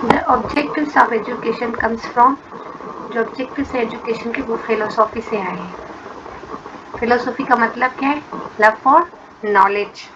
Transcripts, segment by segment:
The objectives of education comes from, जो objectives है education के वो फिलोसॉफी से आए हैं। फिलोसॉफी का मतलब क्या है? Love for knowledge.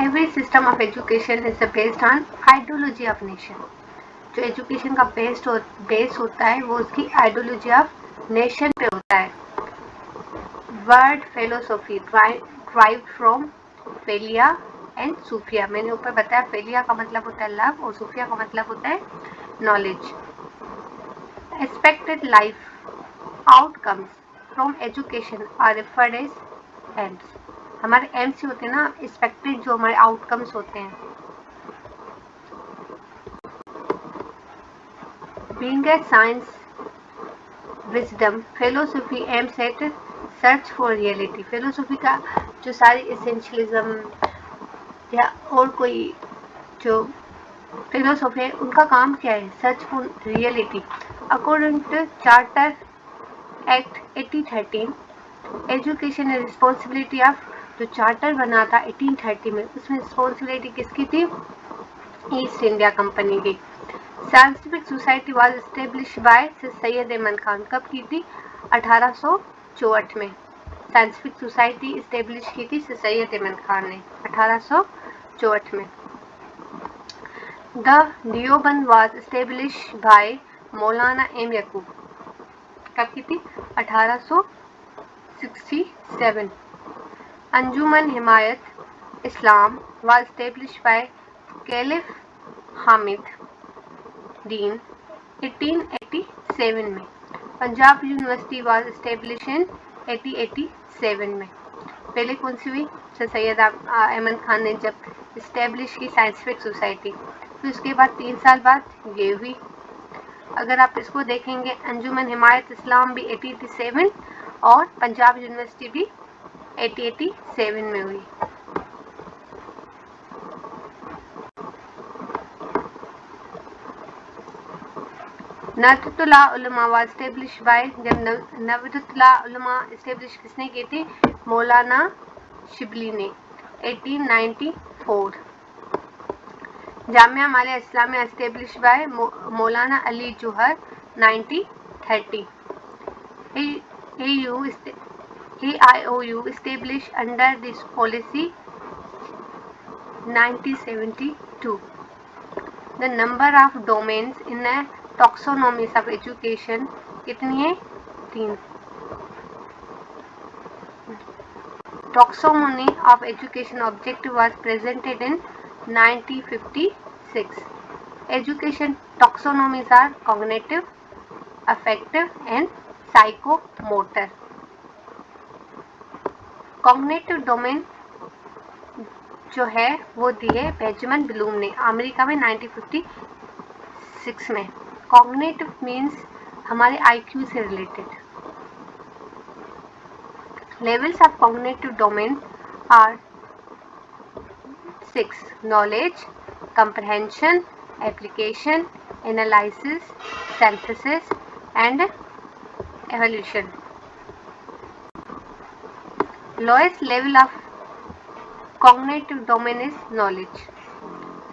Every system of education is based on ideology of nation. जो एजुकेशन का बेस होता है वो उसकी आइडियोलॉजी ऑफ नेशन पे होता है। Word philosophy drive from philia and sophia. मैंने ऊपर बताया फेलिया का मतलब होता है लव और सूफिया का मतलब होता है knowledge. Expected life outcomes from education are referred as aims. हमारे एम्स होते हैं ना, एक्सपेक्टेड जो हमारे आउटकम्स होते हैं। Being a science wisdom philosophy aims at search for reality. Philosophy का जो सारी एसेंशियलिज्म या और कोई जो फिलोसॉफी है उनका काम क्या है? Search for reality. According to charter act 1813 education है रिस्पॉन्सिबिलिटी ऑफ, जो चार्टर बना था 1830 में उसमें रिस्पॉन्सिबिलिटी किसकी थी? ईस्ट इंडिया कंपनी की। Scientific society was establish by Syed Ahmad Khan. कब की थी? 1864 में साइंटिफिक सोसाइटी एस्टेब्लिश की थी सैयद अहमद खान ने 1864 में। The Deoband was establish by Maulana M Yakub. कब की थी? 1867। Anjuman Himayat Islam was establish by caliph Hamid Din 1887 में। Punjab University was establish in 1887 में। पहले कौन सी हुई? सैयद अहमद खान ने जब इस्टेब्लिश की साइंटिफिक सोसाइटी, फिर उसके बाद 3 साल बाद ये हुई। अगर आप इसको देखेंगे अंजुमन हिमायत इस्लाम भी 1887 और पंजाब यूनिवर्सिटी भी 1887 में हुई। नहदतुल उलमा वाज एस्टेब्लिश बाय, जब नहदतुल उलमा एस्टेब्लिश किसने की थी? मौलाना शिबली ने 1894। Jamia Millia Islamia establish by Maulana Ali Johar 1930। AIOU established under this policy 1972. The number of domains in a taxonomy of education कितनी है? 3। Taxonomy of education objective was presented in 1956. Education taxonomies are cognitive, affective and psychomotor. Cognitive domain जो है वो दी है Benjamin Bloom ने America में 1956 में। Cognitive means हमारे IQ से related. Levels of cognitive domain are 6: knowledge, comprehension, application, analysis, synthesis and evolution. Lowest level of cognitive domain is knowledge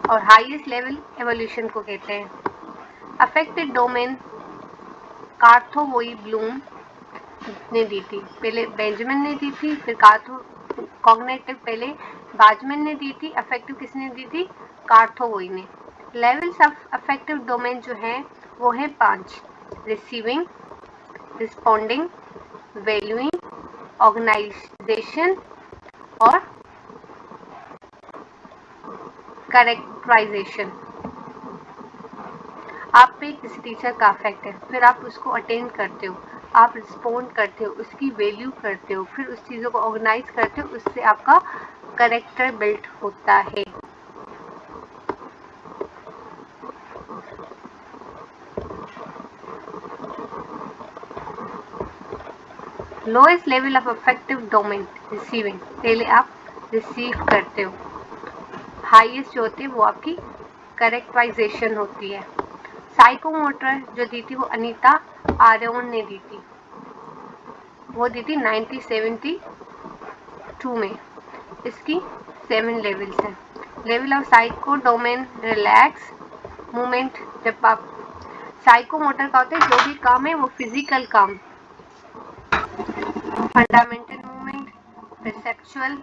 और हाईएस्ट लेवल एवोल्यूशन को कहते हैं। अफेक्टेड डोमेन कार्थोवोई ब्लूम ने दी थी, पहले बेंजामिन ने दी थी, फिर कॉग्निटिव पहले बाजमैन ने दी थी, अफेक्टिव किसने दी थी? कार्थोवोई ने। लेवल्स ऑफ अफेक्टिव डोमेन जो हैं वो हैं 5: रिसीविंग, रिस्पॉन्डिंग, वैल्यूइंग, ऑर्गेनाइजेशन और कैरेक्टराइजेशन। आप पे किसी टीचर का अफेक्ट है, फिर आप उसको अटेंड करते हो, आप रिस्पॉन्ड करते हो, उसकी वैल्यू करते हो, फिर उस चीज़ों को ऑर्गेनाइज करते हो, उससे आपका कैरेक्टर बिल्ड होता है। Lowest level of affective domain receiving, पहले आप रिसीव करते हो। हाईएस्ट जो होती है वो आपकी कैरेक्टराइजेशन होती है। साइकोमोटर जो दी थी वो अनीता आर्यन ने दी थी, वो दी थी 1972 में। इसकी 7 लेवल्स हैं। Level of psycho domain relax, movement, जब आप साइकोमोटर का होता है जो भी काम है वो फिजिकल काम, fundamental movement, perceptual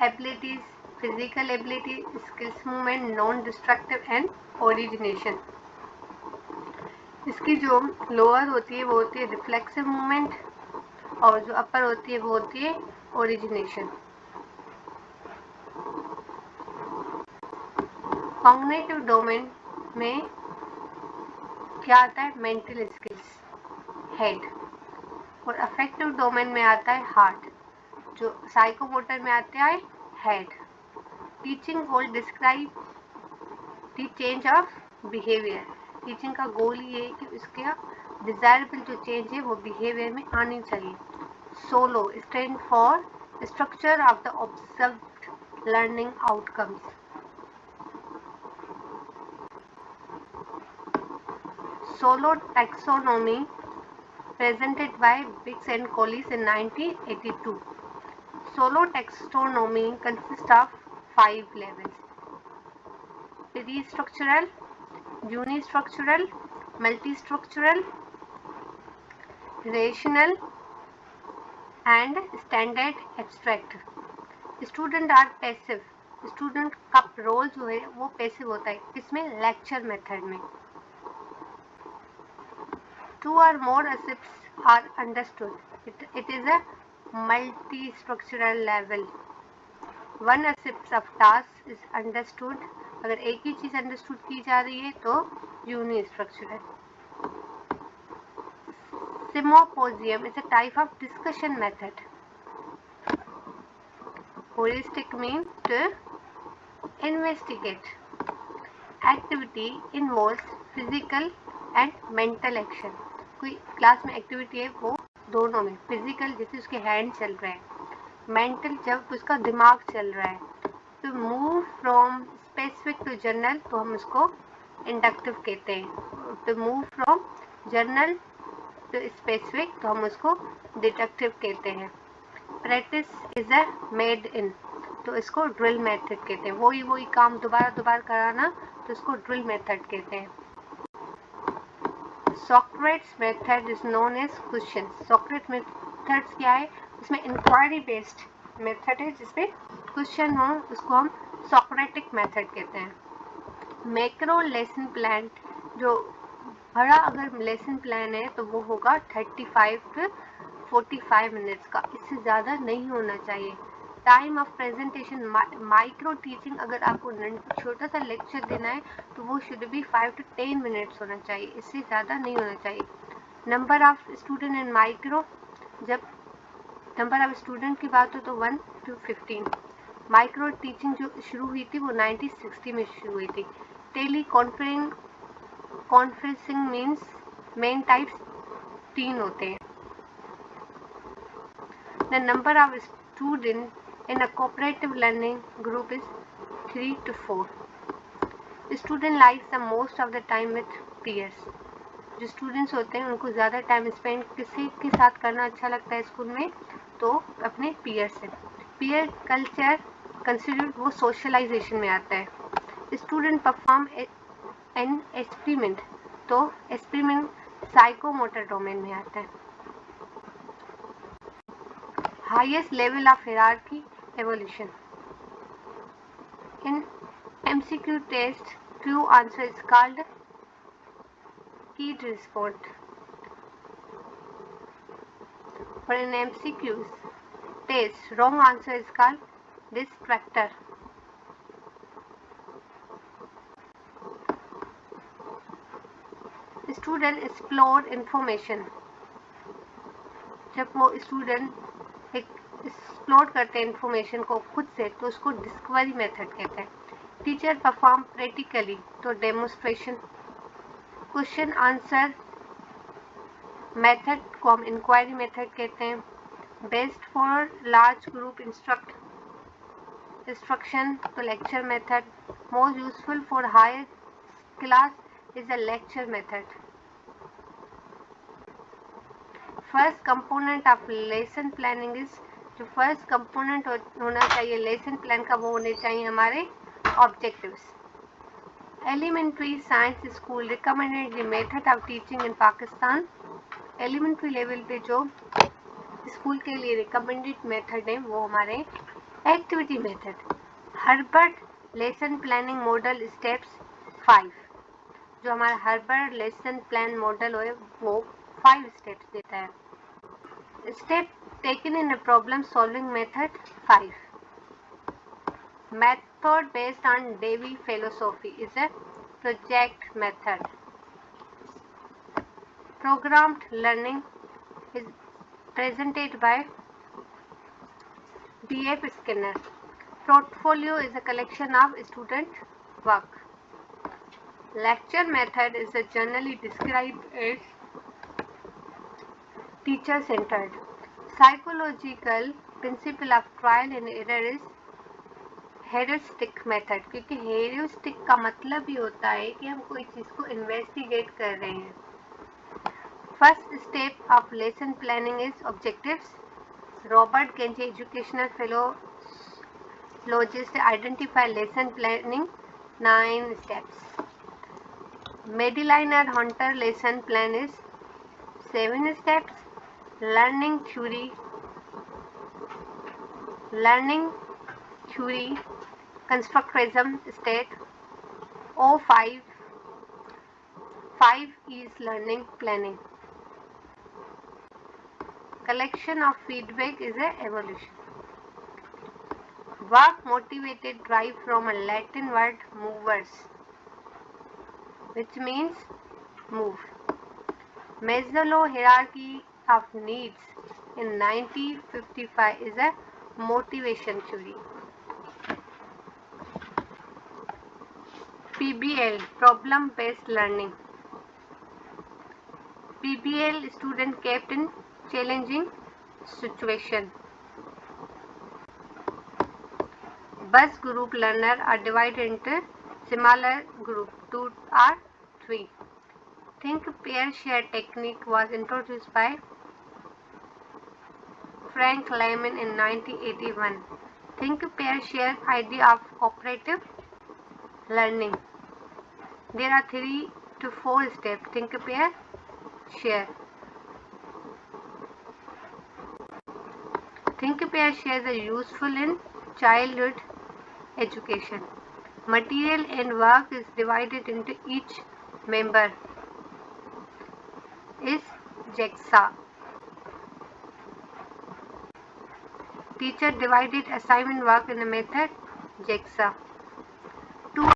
abilities, physical ability, skills movement, non destructive and origination. इसकी जो लोअर होती है वो होती है रिफ्लेक्सिव मूवमेंट और जो अपर होती है वो होती है ओरिजिनेशन। कॉग्निटिव डोमेन में क्या आता है? मेंटल स्किल्स, हेड, और अफेक्टिव डोमेन में आता है हार्ट, जो साइकोमोटर में आता है head. Teaching goal describe the change of behaviour. Teaching का गोल ये है कि उसका डिजायरेबल जो चेंज है वो बिहेवियर में आनी चाहिए। Solo stand for structure of the observed learning outcomes. Solo taxonomy presented by Biggs and Collis in 1982. Solo taxonomy consists of 5 levels: pre-structural, unistructural, multistructural, rational, and standard abstract. Student are passive. Student का role जो है वो passive होता है, इसमें lecture method में। 2 or more accepts are understood. It is a multi-structural level. 1 accepts of task is understood. अगर एक ही चीज अंडरस्टूड की जा रही है तो यूनिस्ट्रक्चरल। Symposium is a type of discussion method. Heuristic means to investigate. Activity involves physical and mental action. कोई class में एक्टिविटी है वो दोनों में, फिजिकल जैसे उसके हैंड चल रहे हैं, मेंटल जब उसका दिमाग चल रहा है। तो move from specific to general तो हम उसको इंडक्टिव कहते हैं। तो move from general to specific तो हम उसको डिडक्टिव कहते हैं। Practice is a made in तो इसको ड्रिल मेथड कहते हैं। वही काम दोबारा कराना तो इसको ड्रिल मेथड कहते हैं। Socrates method is known as question. Socrates methods क्या है? इसमें इंक्वायरी बेस्ड मेथड है जिसपे क्वेश्चन हो, उसको हम सोक्रेटिक मेथड कहते हैं। मैक्रो लेसन प्लान, जो बड़ा अगर लेसन प्लान है तो वो होगा 35 to 45 मिनट्स का, इससे ज़्यादा नहीं होना चाहिए। Time of presentation, micro teaching अगर आपको छोटा सा लेक्चर देना है तो वो शुड बी 5 to 10 मिनट्स होना चाहिए, इससे ज़्यादा नहीं होना चाहिए। Number of student in micro, जब नंबर ऑफ स्टूडेंट की बात हो तो 1 to 15। माइक्रो टीचिंग जो शुरू हुई थी वो 1960 में शुरू हुई थी। Teleconferencing means main types 3 होते हैं। The number of student in a cooperative learning group is 3 to 4. Student likes the most of the time with peers. जो स्टूडेंट्स होते हैं उनको ज़्यादा टाइम स्पेंड किसी के साथ करना अच्छा लगता है स्कूल में, तो अपने पीयर से। पीयर कल्चर कंसिडर्ड वो सोशलाइजेशन में आता है। स्टूडेंट परफॉर्म एन एक्सपेरिमेंट तो एक्सपेरिमेंट साइकोमोटर डोमेन में आता है। Highest level of hierarchy evolution. In MCQ test, true answer is called keyed response. For in MCQs test, wrong answer is called distractor. Student explore information. जब वो student explore करते हैं information को खुद से तो उसको डिस्कवरी मेथड कहते हैं। टीचर परफॉर्म प्रैक्टिकली तो डेमोन्स्ट्रेशन। क्वेश्चन आंसर मेथड को हम इंक्वायरी मेथड कहते हैं। Best for large group instruction तो lecture method. Most useful for higher class is a lecture method. First component of lesson planning is, जो first component होना चाहिए lesson plan का वो होने चाहिए हमारे objectives. Elementary science school recommended the method of teaching in Pakistan. Elementary level पे जो स्कूल के लिए रिकमेंडेड मेथड है वो हमारे activity method, Herbert lesson planning model steps 5। जो हमारा हर्बर्ट लेसन प्लान मॉडल है वो 5 स्टेप्स देता है। Step taken in a problem solving method 5। Method based on Devi philosophy is a project method. Programmed learning is presented by D.F. Skinner. Portfolio is a collection of student work. Lecture method is generally described as teacher-centered. Psychological principle of trial and error is heuristic method, क्योंकि heuristic का मतलब ही होता है कि हम कोई चीज़ को investigate कर रहे हैं। First step of lesson planning is objectives. Robert Gagne educational philologist identify lesson planning 9 steps. Madeline Hunter lesson plan is 7 steps. Learning theory constructivism state O5 is learning planning. Collection of feedback is a evolution. Work motivated drive from a Latin word movers, which means move. Maslow hierarchy of needs in 1955 is a motivation theory. PBL problem based learning. PBL student kept in challenging situation. Bus group learner are divided into smaller group 2 or 3. Think pair share technique was introduced by Frank Lyman in 1981. Think pair share idea of cooperative learning. There are 3 to 4 steps. Think, pair, share. Think, pair, share is useful in childhood education. Material and work is divided into each member is JEXA. Teacher divided assignment work in a method JEXA.